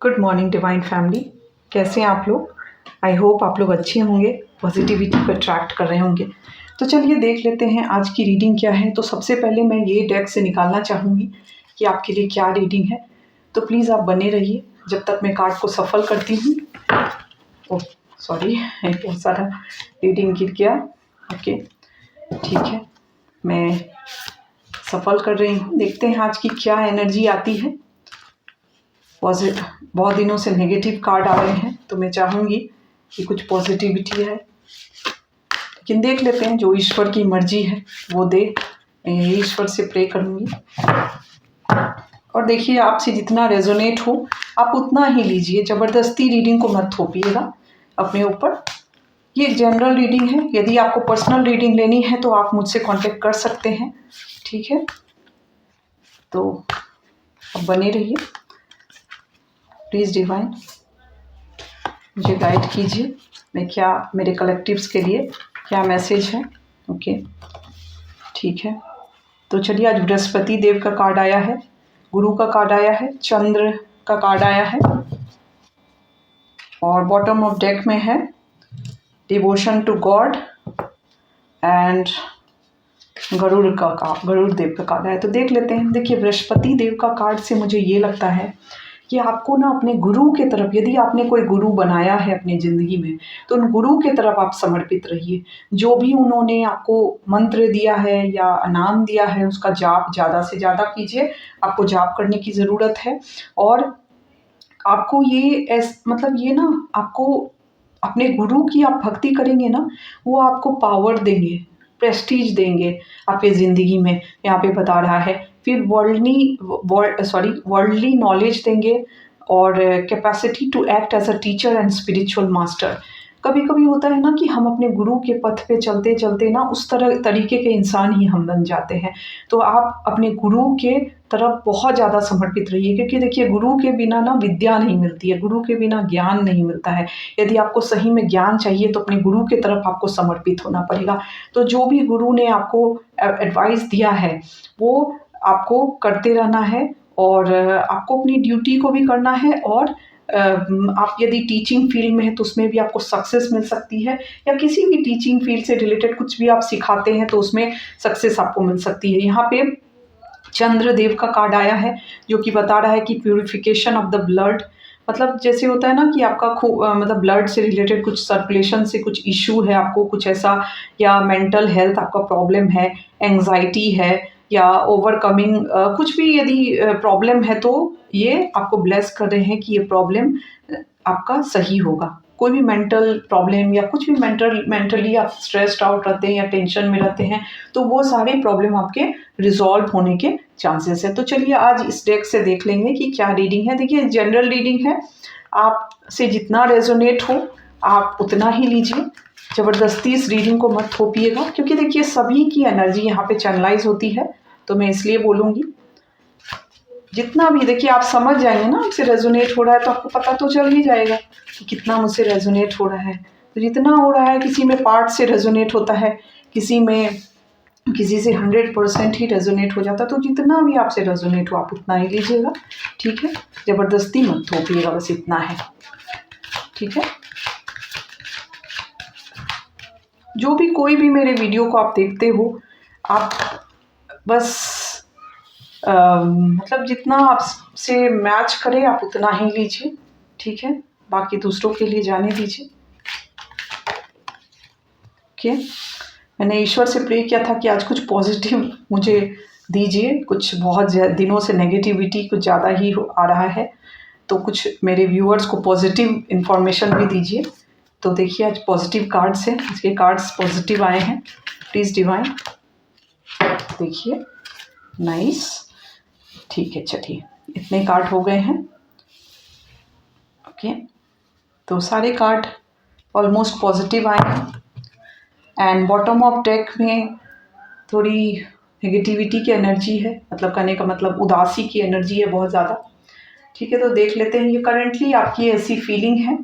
Good morning divine family. कैसे हैं आप लोग? आई होप आप लोग अच्छे होंगे, पॉजिटिविटी को अट्रैक्ट कर रहे होंगे। तो चलिए देख लेते हैं आज की रीडिंग क्या है। तो सबसे पहले मैं ये डेक से निकालना चाहूँगी कि आपके लिए क्या रीडिंग है। तो प्लीज़ आप बने रहिए जब तक मैं कार्ड को सफल करती हूँ। ओह सॉरी, बहुत सारा रीडिंग गिर गया। ओके ठीक है, मैं सफल कर रही हूँ। देखते हैं आज की क्या एनर्जी आती है। बहुत दिनों से नेगेटिव कार्ड आ रहे हैं तो मैं चाहूँगी कि कुछ पॉजिटिविटी है, लेकिन देख लेते हैं जो ईश्वर की मर्जी है वो दे। मैं यही ईश्वर से प्रे करूँगी। और देखिए आपसे जितना रेजोनेट हो आप उतना ही लीजिए, ज़बरदस्ती रीडिंग को मत थोपिएगा अपने ऊपर। ये एक जनरल रीडिंग है। यदि आपको पर्सनल रीडिंग लेनी है तो आप मुझसे कांटेक्ट कर सकते हैं, ठीक है। तो अब बने रहिए प्लीज़ डिवाइन, मुझे गाइड कीजिए मैं क्या, मेरे कलेक्टिव्स के लिए क्या मैसेज है। ओके ठीक है, तो चलिए आज बृहस्पति देव का कार्ड आया है, गुरु का कार्ड आया है, चंद्र का कार्ड आया है और बॉटम ऑफ डेक में है devotion to god and Garud Dev का कार्ड है। तो देख लेते हैं। देखिए बृहस्पति देव का कार्ड से मुझे ये लगता है कि आपको ना अपने गुरु के तरफ, यदि आपने कोई गुरु बनाया है अपनी ज़िंदगी में तो उन गुरु के तरफ आप समर्पित रहिए। जो भी उन्होंने आपको मंत्र दिया है या नाम दिया है उसका जाप ज़्यादा से ज़्यादा कीजिए। आपको जाप करने की ज़रूरत है और आपको मतलब ये ना, आपको अपने गुरु की आप भक्ति करेंगे ना, वो आपको पावर देंगे, प्रेस्टीज देंगे आपके ज़िंदगी में। यहाँ पे बता रहा है फिर वर्ल्डली नॉलेज देंगे और capacity to act as a teacher and spiritual master. कभी कभी होता है ना कि हम अपने गुरु के पथ पे चलते चलते ना उस तरीके के इंसान ही हम बन जाते हैं। तो आप अपने गुरु के तरफ बहुत ज़्यादा समर्पित रहिए, क्योंकि देखिए गुरु के बिना ना विद्या नहीं मिलती है, गुरु के बिना ज्ञान नहीं मिलता है। यदि आपको सही में ज्ञान चाहिए तो अपने गुरु के तरफ आपको समर्पित होना पड़ेगा। तो जो भी गुरु ने आपको एडवाइस दिया है वो आपको करते रहना है और आपको अपनी ड्यूटी को भी करना है। और आप यदि टीचिंग फील्ड में है तो उसमें भी आपको सक्सेस मिल सकती है, या किसी भी टीचिंग फील्ड से रिलेटेड कुछ भी आप सिखाते हैं तो उसमें सक्सेस आपको मिल सकती है। यहाँ पे चंद्रदेव का कार्ड आया है जो कि बता रहा है कि प्यूरिफिकेशन ऑफ द ब्लड। मतलब जैसे होता है ना कि आपका मतलब ब्लड से रिलेटेड कुछ सर्कुलेशन से कुछ इशू है, आपको कुछ ऐसा, या मेंटल हेल्थ आपका प्रॉब्लम है, एंग्जाइटी है, या ओवरकमिंग कुछ भी यदि प्रॉब्लम है तो ये आपको ब्लेस कर रहे हैं कि ये प्रॉब्लम आपका सही होगा। कोई भी मेंटल प्रॉब्लम या कुछ भी मेंटली आप स्ट्रेस्ड आउट रहते हैं या टेंशन में रहते हैं तो वो सारे प्रॉब्लम आपके रिजॉल्व होने के चांसेस है। तो चलिए आज इस डेक से देख लेंगे कि क्या रीडिंग है। देखिए जनरल रीडिंग है, आपसे जितना रेजोनेट हो आप उतना ही लीजिए, ज़बरदस्ती इस रीडिंग को मत थोपिएगा, क्योंकि देखिए सभी की एनर्जी यहाँ पे चैनलाइज होती है। तो मैं इसलिए बोलूँगी जितना भी, देखिए आप समझ जाएंगे ना आपसे रेजोनेट हो रहा है तो आपको पता तो चल ही जाएगा कि कितना मुझसे रेजोनेट हो रहा है। तो जितना हो रहा है, किसी में पार्ट से रेजोनेट होता है, किसी से 100% ही रेजोनेट हो जाता है। तो जितना भी आपसे रेजोनेट हो आप उतना ही लीजिएगा, ठीक है। ज़बरदस्ती मत थोपिएगा, बस इतना है, ठीक है। जो भी कोई भी मेरे वीडियो को आप देखते हो, आप बस मतलब जितना आपसे मैच करे आप उतना ही लीजिए, ठीक है। बाकी दूसरों के लिए जाने दीजिए। ओके, मैंने ईश्वर से प्रे किया था कि आज कुछ पॉजिटिव मुझे दीजिए। कुछ बहुत दिनों से नेगेटिविटी कुछ ज़्यादा ही आ रहा है, तो कुछ मेरे व्यूअर्स को पॉजिटिव इन्फॉर्मेशन भी दीजिए। तो देखिए आज पॉजिटिव कार्ड्स हैं, इसके कार्ड्स पॉजिटिव आए हैं। प्लीज़ डिवाइन देखिए, नाइस, ठीक है। चलिए इतने कार्ड हो गए हैं। ओके, तो सारे कार्ड ऑलमोस्ट पॉजिटिव आए हैं एंड बॉटम ऑफ डेक में थोड़ी नेगेटिविटी की एनर्जी है, मतलब कहने का मतलब उदासी की एनर्जी है बहुत ज़्यादा, ठीक है। तो देख लेते हैं ये करंटली आपकी ऐसी फीलिंग है।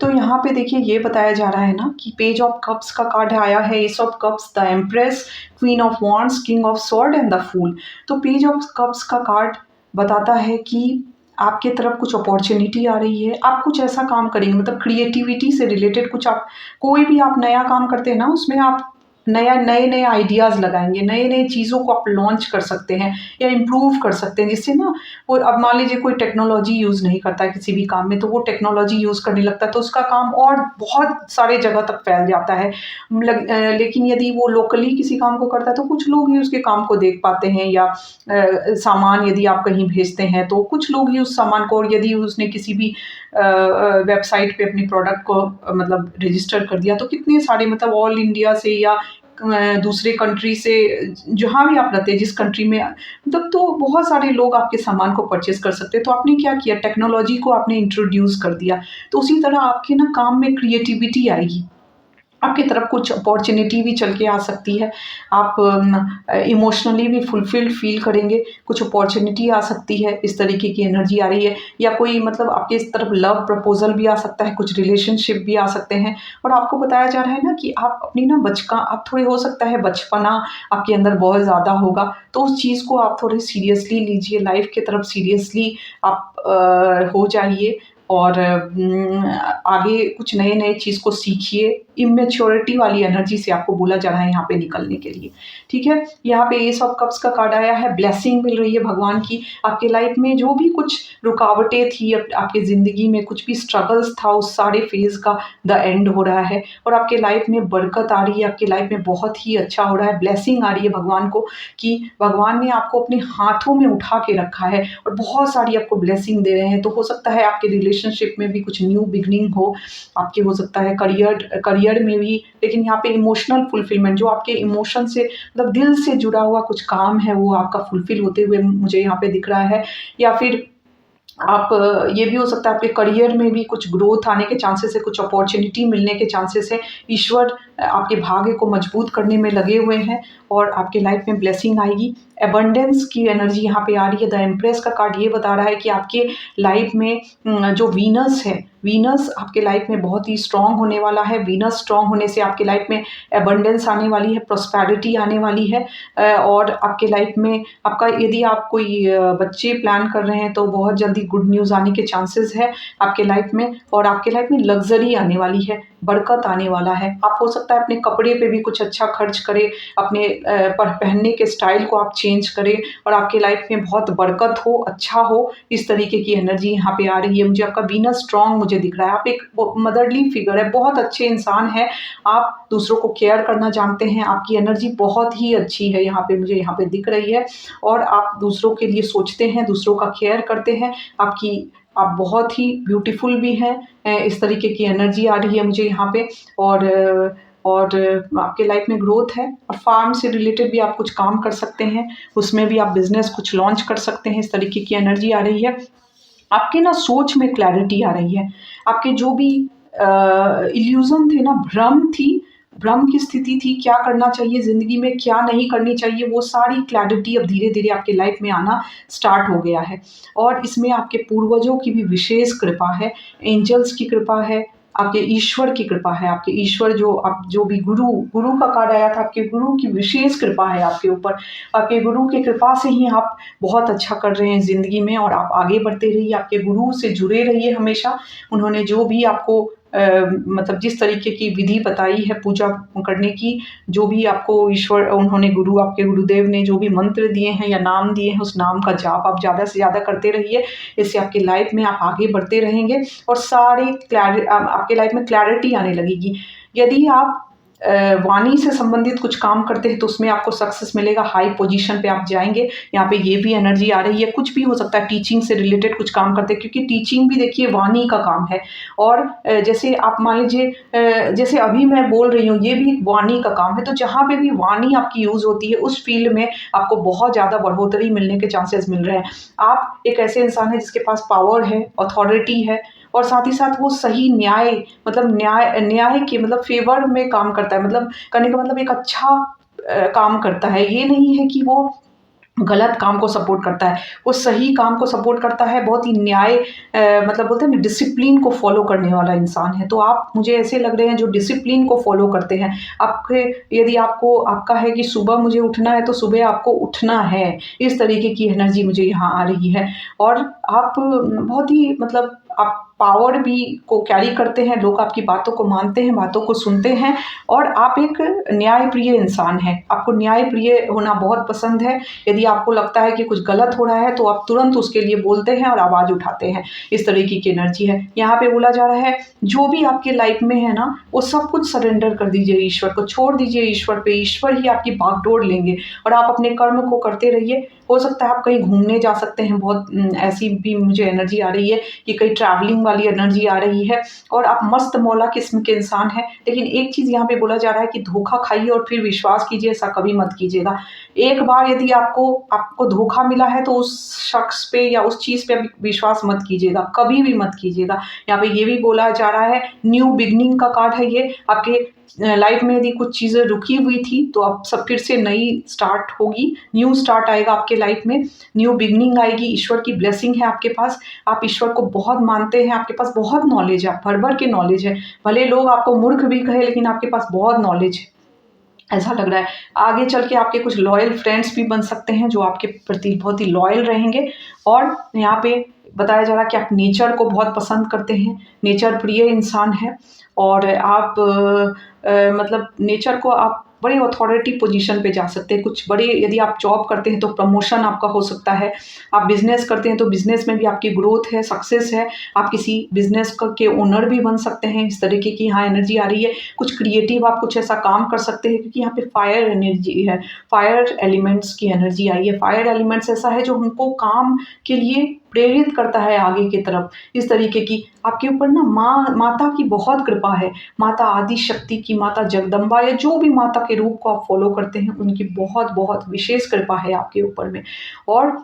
तो यहाँ पे देखिए ये बताया जा रहा है ना कि पेज ऑफ कप्स का कार्ड आया है, ace of cups, the empress, queen of wands, king of sword and the fool. तो पेज ऑफ कप्स का कार्ड बताता है कि आपके तरफ कुछ अपॉर्च्युनिटी आ रही है, आप कुछ ऐसा काम करेंगे, मतलब क्रिएटिविटी से रिलेटेड कुछ आप कोई भी आप नया काम करते हैं ना, उसमें आप नए-नए आइडियाज़ लगाएँगे, नए-नए चीज़ों को आप लॉन्च कर सकते हैं या इम्प्रूव कर सकते हैं, जिससे ना वो अब मान लीजिए कोई टेक्नोलॉजी यूज़ नहीं करता है किसी भी काम में, तो वो टेक्नोलॉजी यूज़ करने लगता है, तो उसका काम और बहुत सारे जगह तक फैल जाता है। लेकिन यदि वो लोकली किसी काम को करता है, तो कुछ लोग ही उसके काम को देख पाते हैं, या सामान यदि आप कहीं भेजते हैं, तो कुछ लोग ही उस सामान को, और यदि उसने किसी भी वेबसाइट पे अपनी प्रोडक्ट को मतलब रजिस्टर कर दिया, तो कितने सारे, मतलब ऑल इंडिया से या दूसरे कंट्री से, जहाँ भी आप रहते हैं, जिस कंट्री में, मतलब तो बहुत सारे लोग आपके सामान को परचेज़ कर सकते हैं। तो आपने क्या किया, टेक्नोलॉजी को आपने इंट्रोड्यूस कर दिया। तो उसी तरह आपके ना काम में क्रिएटिविटी आएगी। आपकी तरफ कुछ अपॉर्च्युनिटी भी चल के आ सकती है। आप इमोशनली भी फुलफ़िल्ड फ़ील करेंगे, कुछ अपॉर्च्युनिटी आ सकती है, इस तरीके की एनर्जी आ रही है, या कोई मतलब आपके इस तरफ लव प्रपोज़ल भी आ सकता है, कुछ रिलेशनशिप भी आ सकते हैं, और आपको बताया जा रहा है ना कि आप अपनी ना आप थोड़े, हो सकता है बचपना आपके अंदर बहुत ज़्यादा होगा, तो उस चीज़ को आप थोड़े सीरियसली लीजिए, लाइफ़ की तरफ सीरियसली आप हो जाइए, और आगे कुछ नए-नए चीज़ को सीखिए। इमैच्योरिटी वाली एनर्जी से आपको बोला जा रहा है यहाँ पे निकलने के लिए, ठीक है? यहाँ पे एस ऑफ कप्स का कार्ड आया है, ब्लेसिंग मिल रही है भगवान की। आपके लाइफ में जो भी कुछ रुकावटें थी, आपकी ज़िंदगी में कुछ भी स्ट्रगल्स था, उस सारे फ़ेज़ का द एंड हो रहा है, और आपके लाइफ में बरकत आ रही है, आपकी लाइफ में बहुत ही अच्छा हो रहा है। ब्लेसिंग आ रही है भगवान को, कि भगवान ने आपको अपने हाथों में उठा के रखा है, और बहुत सारी आपको ब्लेसिंग दे रहे हैं। तो हो सकता है आपके रिलेशनशिप में भी कुछ न्यू बिगिनिंग हो, आपके हो सकता है करियर में भी, लेकिन यहाँ पे इमोशनल फुलफिलमेंट, जो आपके इमोशन से, मतलब दिल से जुड़ा हुआ कुछ काम है, वो आपका फुलफिल होते हुए मुझे यहाँ पे दिख रहा है। या फिर आप ये भी हो सकता है आपके करियर में भी कुछ ग्रोथ आने के चांसेस है, कुछ अपॉर्च्युनिटी मिलने के चांसेस है। ईश्वर आपके भाग्य को मजबूत करने में लगे हुए हैं, और आपके लाइफ में ब्लेसिंग आएगी। अबंडेंस की एनर्जी यहाँ पे आ रही है। द एम्प्रेस का कार्ड ये बता रहा है कि आपके लाइफ में जो वीनस है, वीनस आपके लाइफ में बहुत ही स्ट्रॉन्ग होने वाला है। वीनस स्ट्रॉन्ग होने से आपके लाइफ में अबंडेंस आने वाली है, प्रॉस्पेरिटी आने वाली है, और आपके लाइफ में आपका, यदि आप कोई बच्चे प्लान कर रहे हैं, तो बहुत जल्दी गुड न्यूज़ आने के चांसेस है आपके लाइफ में, और आपके लाइफ में लग्ज़री आने वाली है, बरकत आने वाला है। आप हो सकता है अपने कपड़े पे भी कुछ अच्छा खर्च करें, अपने पहनने के स्टाइल को आप चेंज करें, और आपके लाइफ में बहुत बरकत हो, अच्छा हो, इस तरीके की एनर्जी यहाँ पे आ रही है। मुझे आपका वीनस स्ट्रॉन्ग मुझे दिख रहा है। आप एक मदरली फिगर है, बहुत अच्छे इंसान हैं, आप दूसरों को केयर करना जानते हैं, आपकी एनर्जी बहुत ही अच्छी है, यहाँ पे मुझे यहाँ पे दिख रही है, और आप दूसरों के लिए सोचते हैं, दूसरों का केयर करते हैं, आप बहुत ही ब्यूटीफुल भी हैं। इस तरीके की एनर्जी आ रही है मुझे यहाँ पे, और आपके लाइफ में ग्रोथ है, और फार्म से रिलेटेड भी आप कुछ काम कर सकते हैं, उसमें भी आप बिजनेस कुछ लॉन्च कर सकते हैं। इस तरीके की एनर्जी आ रही है। आपके ना सोच में क्लैरिटी आ रही है। आपके जो भी इल्यूज़न थे ना, भ्रम की स्थिति थी, क्या करना चाहिए ज़िंदगी में, क्या नहीं करनी चाहिए, वो सारी क्लैरिटी अब धीरे-धीरे आपके लाइफ में आना स्टार्ट हो गया है। और इसमें आपके पूर्वजों की भी विशेष कृपा है, एंजल्स की कृपा है, आपके ईश्वर की कृपा है, आपके ईश्वर जो भी गुरु का कार्ड आया था, आपके गुरु की विशेष कृपा है आपके ऊपर। आपके गुरु की कृपा से ही आप बहुत अच्छा कर रहे हैं ज़िंदगी में, और आप आगे बढ़ते रहिए, आपके गुरु से जुड़े रहिए हमेशा। उन्होंने जो भी आपको मतलब जिस तरीके की विधि बताई है पूजा करने की, जो भी आपको ईश्वर उन्होंने गुरु आपके गुरुदेव ने जो भी मंत्र दिए हैं या नाम दिए हैं, उस नाम का जाप आप ज़्यादा से ज़्यादा करते रहिए। इससे आपकी लाइफ में आप आगे बढ़ते रहेंगे, और आपके लाइफ में क्लैरिटी आने लगेगी। यदि आप वाणी से संबंधित कुछ काम करते हैं, तो उसमें आपको सक्सेस मिलेगा, हाई पोजीशन पे आप जाएँगे। यहाँ पे ये भी एनर्जी आ रही है। कुछ भी हो सकता है, टीचिंग से रिलेटेड कुछ काम करते हैं, क्योंकि टीचिंग भी देखिए वाणी का काम है, और जैसे आप मान लीजिए जैसे अभी मैं बोल रही हूँ, ये भी एक वाणी का काम है। तो जहाँ पे भी वाणी आपकी यूज़ होती है, उस फील्ड में आपको बहुत ज़्यादा बढ़ोतरी मिलने के चांसेस मिल रहे हैं। आप एक ऐसे इंसान हैं जिसके पास पावर है, अथॉरिटी है, और साथ ही साथ वो सही न्याय, मतलब न्याय के मतलब फ़ेवर में काम करता है। मतलब करने का मतलब एक अच्छा काम करता है। ये नहीं है कि वो गलत काम को सपोर्ट करता है, वो सही काम को सपोर्ट करता है, बहुत ही न्याय मतलब बोलते हैं ना डिसिप्लिन को फ़ॉलो करने वाला इंसान है। तो आप मुझे ऐसे लग रहे हैं जो डिसिप्लिन को फ़ॉलो करते हैं। आपके यदि आपको आपका है कि सुबह मुझे उठना है तो सुबह आपको उठना है, इस तरीके की एनर्जी मुझे यहाँ आ रही है। और आप बहुत ही मतलब आप पावर भी को कैरी करते हैं, लोग आपकी बातों को मानते हैं, बातों को सुनते हैं और आप एक न्यायप्रिय इंसान हैं। आपको न्यायप्रिय होना बहुत पसंद है। यदि आपको लगता है कि कुछ गलत हो रहा है तो आप तुरंत उसके लिए बोलते हैं और आवाज़ उठाते हैं, इस तरीके की एनर्जी है। यहाँ पे बोला जा रहा है जो भी आपकी लाइफ में है ना, वो सब कुछ सरेंडर कर दीजिए ईश्वर को, छोड़ दीजिए ईश्वर पे, ईश्वर ही आपकी बागडोर लेंगे और आप अपने कर्म को करते रहिए। हो सकता है आप कहीं घूमने जा सकते हैं, बहुत ऐसी भी मुझे एनर्जी आ रही है कि कहीं ट्रैवलिंग वाली एनर्जी आ रही है और आप मस्त मौला किस्म के इंसान हैं। लेकिन एक चीज़ यहाँ पे बोला जा रहा है कि धोखा खाइए और फिर विश्वास कीजिए, ऐसा कभी मत कीजिएगा। एक बार यदि आपको आपको धोखा मिला है तो उस शख्स पे या उस चीज़ पे विश्वास मत कीजिएगा, कभी भी मत कीजिएगा। यहाँ पे ये भी बोला जा रहा है न्यू बिगनिंग का कार्ड है ये। आपके लाइफ में यदि कुछ चीज़ें रुकी हुई थी तो अब सब फिर से नई स्टार्ट होगी, न्यू स्टार्ट आएगा आपके लाइफ में, न्यू बिगनिंग आएगी। ईश्वर की ब्लेसिंग है आपके पास, आप ईश्वर को बहुत मानते हैं, आपके पास बहुत नॉलेज है, भर-भर के नॉलेज है। भले लोग आपको मूर्ख भी कहें लेकिन आपके पास बहुत नॉलेज है, ऐसा लग रहा है। आगे चल के आपके कुछ लॉयल फ्रेंड्स भी बन सकते हैं जो आपके प्रति बहुत ही लॉयल रहेंगे। और यहाँ पे बताया जा रहा है कि आप नेचर को बहुत पसंद करते हैं, नेचर प्रिय इंसान हैं और आप मतलब नेचर को आप बड़ी अथॉरिटी पोजीशन पे जा सकते हैं। कुछ बड़े यदि आप जॉब करते हैं तो प्रमोशन आपका हो सकता है। आप बिज़नेस करते हैं तो बिज़नेस में भी आपकी ग्रोथ है, सक्सेस है। आप किसी बिज़नेस के ओनर भी बन सकते हैं, इस तरीके की यहाँ एनर्जी आ रही है। कुछ क्रिएटिव आप कुछ ऐसा काम कर सकते हैं क्योंकि यहाँ पे फायर एनर्जी है, फायर एलिमेंट्स की एनर्जी आई है। फायर एलिमेंट्स ऐसा है जो हमको काम के लिए प्रेरित करता है आगे की तरफ। इस तरीके की आपके ऊपर ना माता की बहुत कृपा है। माता आदि शक्ति की, माता जगदम्बा या जो भी माता के रूप को आप फॉलो करते हैं उनकी बहुत बहुत विशेष कृपा है आपके ऊपर में। और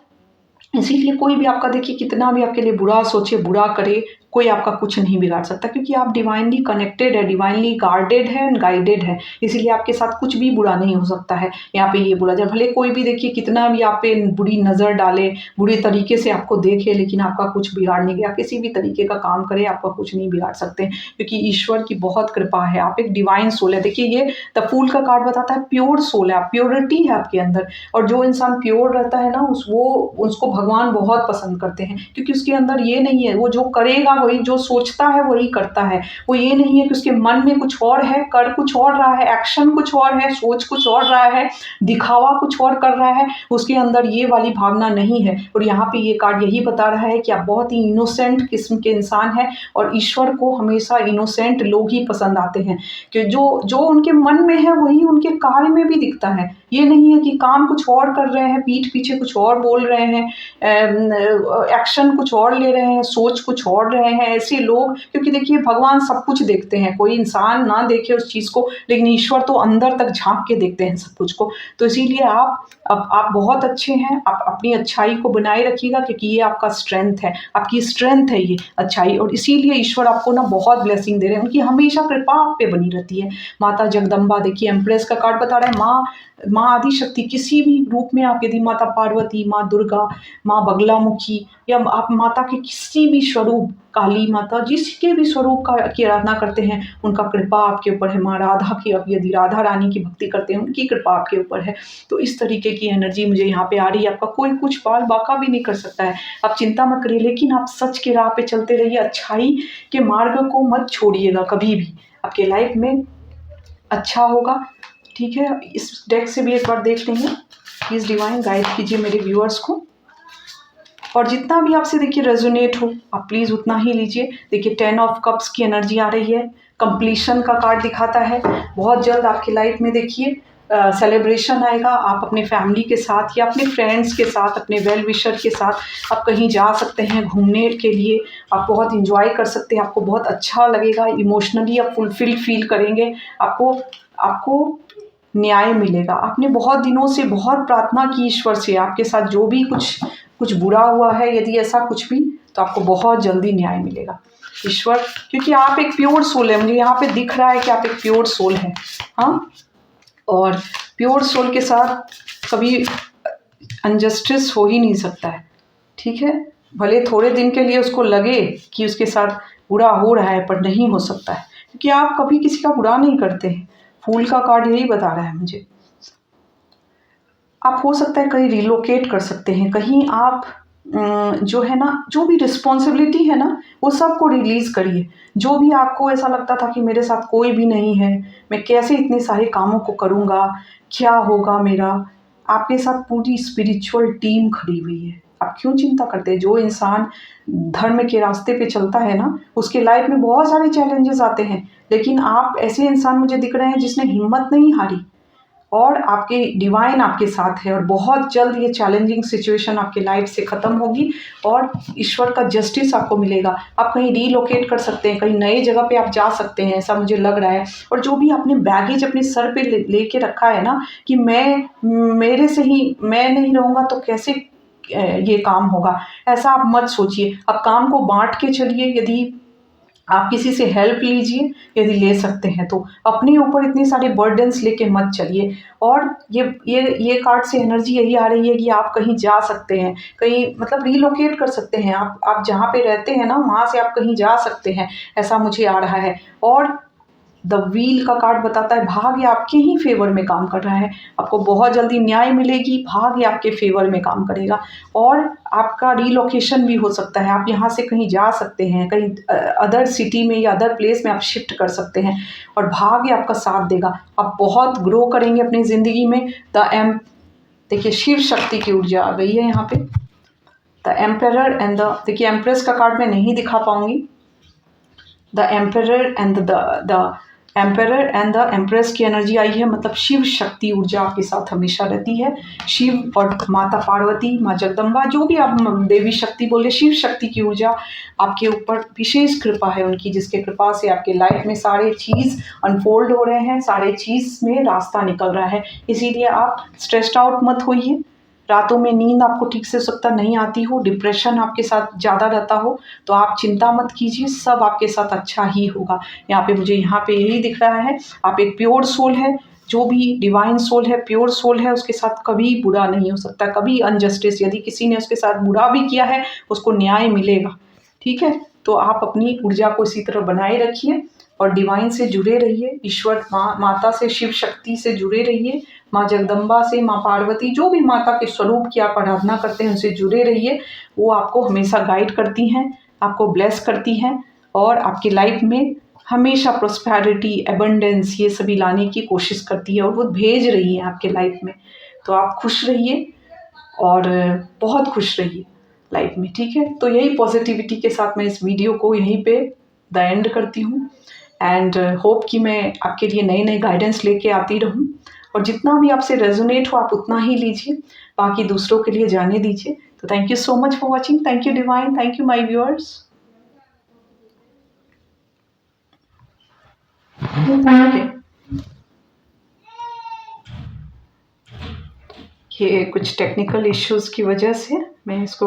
इसीलिए कोई भी आपका देखिए कितना भी आपके लिए बुरा सोचे, बुरा करे, कोई आपका कुछ नहीं बिगाड़ सकता क्योंकि आप डिवाइनली कनेक्टेड है, डिवाइनली गार्डेड है एंड गाइडेड है। इसीलिए आपके साथ कुछ भी बुरा नहीं हो सकता है। यहाँ पे ये बोला जाए भले कोई भी देखिए कितना भी आप पे बुरी नज़र डाले, बुरी तरीके से आपको देखे, लेकिन आपका कुछ बिगाड़ नहीं गया। किसी भी तरीके का काम करे आपका कुछ नहीं बिगाड़ सकते क्योंकि ईश्वर की बहुत कृपा है। आप एक डिवाइन सोल है। देखिए ये द फूल का कार्ड बताता है प्योर सोल है, आप प्योरिटी है आपके अंदर। और जो इंसान प्योर रहता है ना उसको भगवान बहुत पसंद करते हैं क्योंकि उसके अंदर ये नहीं है, वो जो करेगा वही, जो सोचता है वही करता है। वो ये नहीं है कि उसके मन में कुछ और है, कर कुछ और रहा है, एक्शन कुछ और है, सोच कुछ और रहा है, दिखावा कुछ और कर रहा है। उसके अंदर ये वाली भावना नहीं है। और यहाँ पे ये कार्ड यही बता रहा है कि आप बहुत ही इनोसेंट किस्म के इंसान हैं और ईश्वर को हमेशा इनोसेंट लोग ही पसंद आते हैं कि जो जो उनके मन में है वही उनके कार्य में भी दिखता है। ये नहीं है कि काम कुछ और कर रहे हैं, पीठ पीछे कुछ और बोल रहे हैं, एक्शन कुछ और ले रहे हैं, सोच कुछ और रहे हैं। ऐसे लोग, क्योंकि देखिए भगवान सब कुछ देखते हैं, कोई इंसान ना देखे उस चीज़ को लेकिन ईश्वर तो अंदर तक झांक के देखते हैं सब कुछ को। तो इसीलिए आप बहुत अच्छे हैं, आप अपनी अच्छाई को बनाए रखिएगा क्योंकि ये आपका स्ट्रेंथ है, आपकी स्ट्रेंथ है ये अच्छाई। और इसीलिए ईश्वर आपको ना बहुत ब्लेसिंग दे रहे हैं, उनकी हमेशा कृपा आप पे बनी रहती है। माता जगदम्बा देखिए एम्प्रेस का कार्ड बता रहा है, माँ आदि शक्ति किसी भी रूप में आप यदि माता पार्वती, माँ दुर्गा, माँ बगलामुखी या आप माता के किसी भी स्वरूप, काली माता जिसके भी स्वरूप का की आराधना करते हैं उनका कृपा आपके ऊपर है। माँ राधा की, आप यदि राधा रानी की भक्ति करते हैं उनकी कृपा आपके ऊपर है। तो इस तरीके की एनर्जी मुझे यहाँ पे आ रही है। आपका कोई कुछ बाल बाका भी नहीं कर सकता है, आप चिंता मत करिए, लेकिन आप सच के राह पे चलते रहिए, अच्छाई के मार्ग को मत छोड़िएगा कभी भी, आपके लाइफ में अच्छा होगा। ठीक है, इस डेक से भी एक बार देख लेंगे। प्लीज़ डिवाइन गाइड कीजिए मेरे व्यूअर्स को और जितना भी आपसे देखिए रेजोनेट हो आप प्लीज़ उतना ही लीजिए। देखिए 10 ऑफ कप्स की एनर्जी आ रही है, कंप्लीशन का कार्ड दिखाता है। बहुत जल्द आपकी लाइफ में देखिए सेलिब्रेशन आएगा। आप अपने फैमिली के साथ या अपने फ्रेंड्स के साथ, अपने वेल विशर के साथ आप कहीं जा सकते हैं घूमने के लिए। आप बहुत इंजॉय कर सकते हैं, आपको बहुत अच्छा लगेगा, इमोशनली आप फुलफिल फील करेंगे। आपको न्याय मिलेगा। आपने बहुत दिनों से बहुत प्रार्थना की ईश्वर से, आपके साथ जो भी कुछ बुरा हुआ है, यदि ऐसा कुछ भी, तो आपको बहुत जल्दी न्याय मिलेगा ईश्वर, क्योंकि आप एक प्योर सोल है। मुझे यहाँ पे दिख रहा है कि आप एक प्योर सोल हैं। हाँ, और प्योर सोल के साथ कभी अनजस्टिस हो ही नहीं सकता है, ठीक है। भले थोड़े दिन के लिए उसको लगे कि उसके साथ बुरा हो रहा है, पर नहीं हो सकता है, क्योंकि आप कभी किसी का बुरा नहीं करते हैं। फूल का कार्ड यही बता रहा है मुझे। आप हो सकता है कहीं रिलोकेट कर सकते हैं, कहीं आप जो है ना, जो भी रिस्पॉन्सिबिलिटी है ना, वो सबको रिलीज़ करिए। जो भी आपको ऐसा लगता था कि मेरे साथ कोई भी नहीं है, मैं कैसे इतने सारे कामों को करूँगा, क्या होगा मेरा, आपके साथ पूरी स्पिरिचुअल टीम खड़ी हुई है। आप क्यों चिंता करते हैं? जो इंसान धर्म के रास्ते पे चलता है ना, उसके लाइफ में बहुत सारे चैलेंजेस आते हैं, लेकिन आप ऐसे इंसान मुझे दिख रहे हैं जिसने हिम्मत नहीं हारी, और आपके डिवाइन आपके साथ है, और बहुत जल्द ये चैलेंजिंग सिचुएशन आपके लाइफ से ख़त्म होगी और ईश्वर का जस्टिस आपको मिलेगा। आप कहीं रीलोकेट कर सकते हैं, कहीं नई जगह पे आप जा सकते हैं, ऐसा मुझे लग रहा है। और जो भी आपने बैगेज अपने सर पे लेके रखा है ना, कि मेरे से ही मैं नहीं रहूँगा तो कैसे ये काम होगा, ऐसा आप मत सोचिए। आप काम को बाँट के चलिए। यदि आप किसी से हेल्प लीजिए, यदि ले सकते हैं तो। अपने ऊपर इतने सारे बर्डन्स लेके मत चलिए। और ये कार्ड से एनर्जी यही आ रही है कि आप कहीं जा सकते हैं, कहीं मतलब रिलोकेट कर सकते हैं। आप जहाँ पे रहते हैं ना, वहाँ से आप कहीं जा सकते हैं, ऐसा मुझे आ रहा है। और द व्हील का कार्ड बताता है भाग्य आपके ही फेवर में काम कर रहा है। आपको बहुत जल्दी न्याय मिलेगी, भाग्य आपके फेवर में काम करेगा। और आपका रीलोकेशन भी हो सकता है, आप यहाँ से कहीं जा सकते हैं, कहीं अदर सिटी में या अदर प्लेस में आप शिफ्ट कर सकते हैं, और भाग्य आपका साथ देगा। आप बहुत ग्रो करेंगे अपनी ज़िंदगी में। देखिए, शिव शक्ति की ऊर्जा आ गई है यहाँ पे। द एम्परर एंड द, देखिए एम्प्रेस का कार्ड मैं नहीं दिखा पाऊंगी। The emperor and the emperor and the empress की एनर्जी आई है, मतलब शिव शक्ति ऊर्जा आपके साथ हमेशा रहती है। शिव और माता पार्वती, माँ जगदम्बा, जो भी आप देवी शक्ति बोले, शिव शक्ति की ऊर्जा आपके ऊपर विशेष कृपा है उनकी, जिसके कृपा से आपके लाइफ में सारे चीज़ अनफोल्ड हो रहे हैं, सारे चीज़ में रास्ता निकल रहा है। इसीलिए आप स्ट्रेस्ड आउट मत होइए। रातों में नींद आपको ठीक से सकता नहीं आती हो, डिप्रेशन आपके साथ ज़्यादा रहता हो, तो आप चिंता मत कीजिए, सब आपके साथ अच्छा ही होगा। यहाँ पे यही दिख रहा है, आप एक प्योर सोल है। जो भी डिवाइन सोल है, प्योर सोल है, उसके साथ कभी बुरा नहीं हो सकता, कभी अनजस्टिस, यदि किसी ने उसके साथ बुरा भी किया है, उसको न्याय मिलेगा, ठीक है। तो आप अपनी ऊर्जा को इसी तरह बनाए रखिए और डिवाइन से जुड़े रहिए, ईश्वर माता से, शिव शक्ति से जुड़े रहिए, माँ जगदम्बा से, माँ पार्वती, जो भी माता के स्वरूप की आप आराधना करते हैं उनसे जुड़े रहिए। वो आपको हमेशा गाइड करती हैं, आपको ब्लेस करती हैं, और आपकी लाइफ में हमेशा प्रोस्पेरिटी, एबंडेंस, ये सभी लाने की कोशिश करती है, और वो भेज रही है आपके लाइफ में। तो आप खुश रहिए और बहुत खुश रहिए लाइफ में, ठीक है। तो यही पॉजिटिविटी के साथ मैं इस वीडियो को यहीं पे द एंड करती हूँ। एंड होप कि मैं आपके लिए नए नए गाइडेंस लेके आती रहूँ, और जितना भी आपसे रेजोनेट हो आप उतना ही लीजिए, बाकी दूसरों के लिए जाने दीजिए। तो thank you so much for watching. Thank you divine, thank you my viewers. ये कुछ टेक्निकल इश्यूज की वजह से मैं इसको